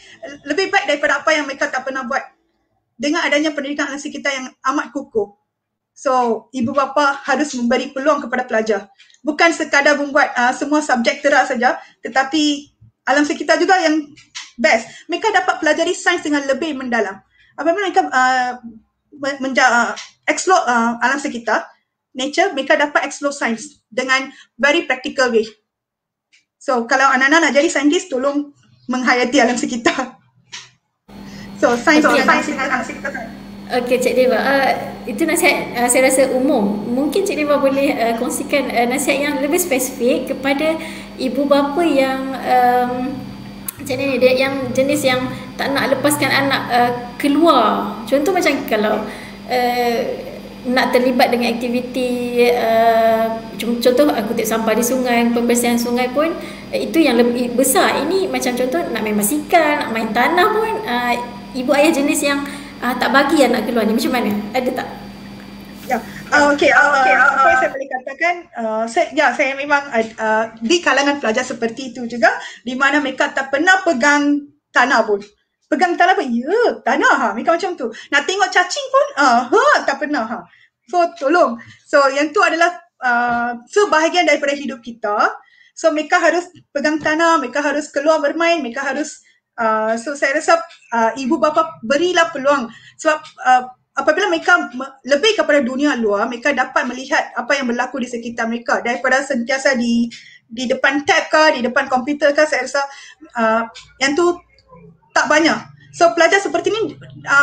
baik daripada apa yang mereka tak pernah buat dengan adanya pendidikan alam sekitar yang amat kukuh. So, ibu bapa harus memberi peluang kepada pelajar. Bukan sekadar membuat semua subjek terak saja, tetapi alam sekitar juga yang best. Mereka dapat pelajari sains dengan lebih mendalam. Apabila mereka explore alam sekitar, nature, mereka dapat explore sains dengan very practical way. So, kalau anak-anak nak jadi saintis, tolong menghayati alam sekitar. So, sains dengan alam sekitar. Okey, Cik Deva, itu nasihat saya rasa umum. Mungkin Cik Deva boleh kongsikan nasihat yang lebih spesifik kepada ibu bapa yang macam ni, dia yang jenis yang tak nak lepaskan anak keluar. Contoh macam kalau nak terlibat dengan aktiviti contoh kutip sampah di sungai, pembersihan sungai pun itu yang lebih besar. Ini macam contoh nak main basikal, nak main tanah pun ibu ayah jenis yang tak bagi anak keluar ni, macam mana? Ada tak? Ya, okey. Apa yang saya boleh katakan, saya memang di kalangan pelajar seperti itu juga, di mana mereka tak pernah pegang tanah pun. Pegang tanah pun, ya, tanah mereka macam tu. Nak tengok cacing pun, tak pernah So, tolong. So, yang tu adalah sebahagian daripada hidup kita. So, mereka harus pegang tanah, mereka harus keluar bermain, mereka harus so saya rasa ibu bapa berilah peluang sebab apabila mereka lebih kepada dunia luar, mereka dapat melihat apa yang berlaku di sekitar mereka daripada sentiasa di depan tab ke, di depan komputer ke. Saya rasa yang tu tak banyak. So pelajar seperti ni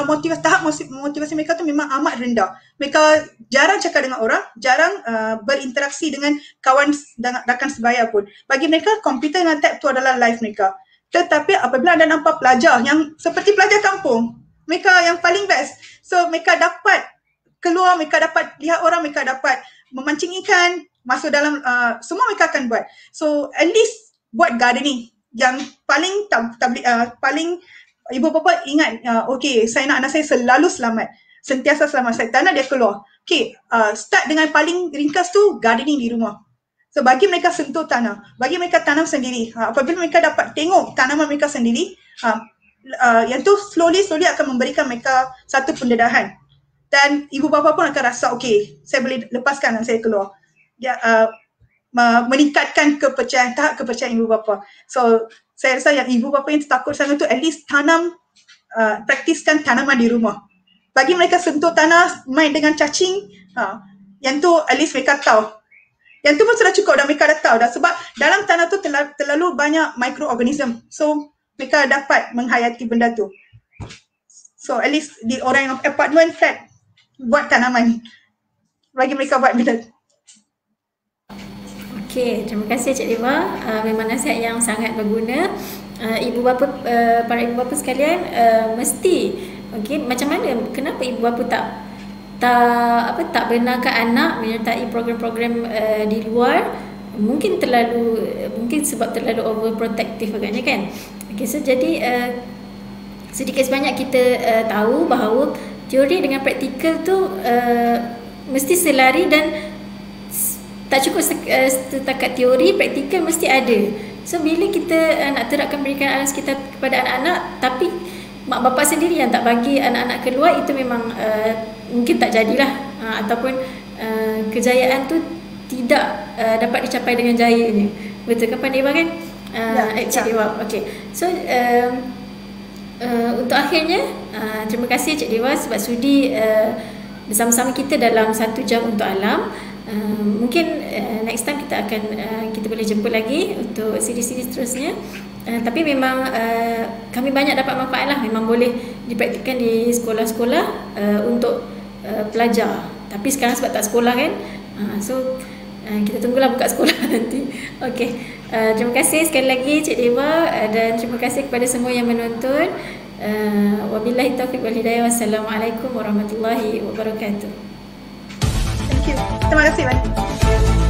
motivasi mereka tu memang amat rendah. Mereka jarang cakap dengan orang, jarang berinteraksi dengan kawan dan rakan sebaya pun. Bagi mereka komputer dengan tab tu adalah life mereka. Tetapi apabila anda nampak pelajar yang seperti pelajar kampung, mereka yang paling best. So mereka dapat keluar, mereka dapat lihat orang, mereka dapat memancing ikan, masuk dalam semua mereka akan buat. So at least buat gardening yang paling paling ibu bapa ingat, okay, saya nak anak saya selalu selamat, sentiasa selamat. Saya tak nak dia keluar. Okay, start dengan paling ringkas tu, gardening di rumah. So bagi mereka sentuh tanah, bagi mereka tanam sendiri. Apabila mereka dapat tengok tanaman mereka sendiri, yang tu slowly akan memberikan mereka satu pendedahan. Dan ibu bapa pun akan rasa, okay, saya boleh lepaskan anak saya keluar. Dia meningkatkan tahap kepercayaan ibu bapa. So saya rasa yang ibu bapa yang takut sangat tu, at least praktiskan tanaman di rumah. Bagi mereka sentuh tanah, main dengan cacing, yang tu at least mereka tahu. Yang tu pun sudah cukup dan mereka dah tahu dah, sebab dalam tanah tu terlalu banyak mikroorganism. So mereka dapat menghayati benda tu. So at least di orang yang apartment flat buat tanaman, bagi mereka buat benda tu. Okey, terima kasih Cik Deva. Memang nasihat yang sangat berguna. Ibu bapa, para ibu bapa sekalian, mesti okey, macam mana, kenapa ibu bapa tak benarkan anak menyertai program-program di luar? Mungkin sebab terlalu overprotective agaknya kan. Okay, so jadi sedikit sebanyak kita tahu bahawa teori dengan praktikal tu mesti selari dan tak cukup setakat teori, praktikal mesti ada. So bila kita nak terapkan pendidikan alam sekitar kepada anak-anak tapi mak bapak sendiri yang tak bagi anak-anak keluar, itu memang mungkin tak jadilah, ataupun kejayaan tu tidak dapat dicapai dengan jayanya. Betul kan Pak Dewa kan? Cik Dewa. Okey. So untuk akhirnya, terima kasih Cik Dewa sebab sudi bersama-sama kita dalam 1 jam untuk alam. Mungkin next time kita boleh jemput lagi untuk siri-siri seterusnya. Tapi memang kami banyak dapat manfaat lah. Memang boleh dipraktikkan di sekolah-sekolah untuk pelajar. Tapi sekarang sebab tak sekolah kan, so kita tunggulah buka sekolah nanti. Okey, terima kasih sekali lagi Cik Dewa, dan terima kasih kepada semua yang menonton. Wabillahi taufiq wal hidayah. Wassalamualaikum warahmatullahi wabarakatuh. Thank you. Terima kasih banyak.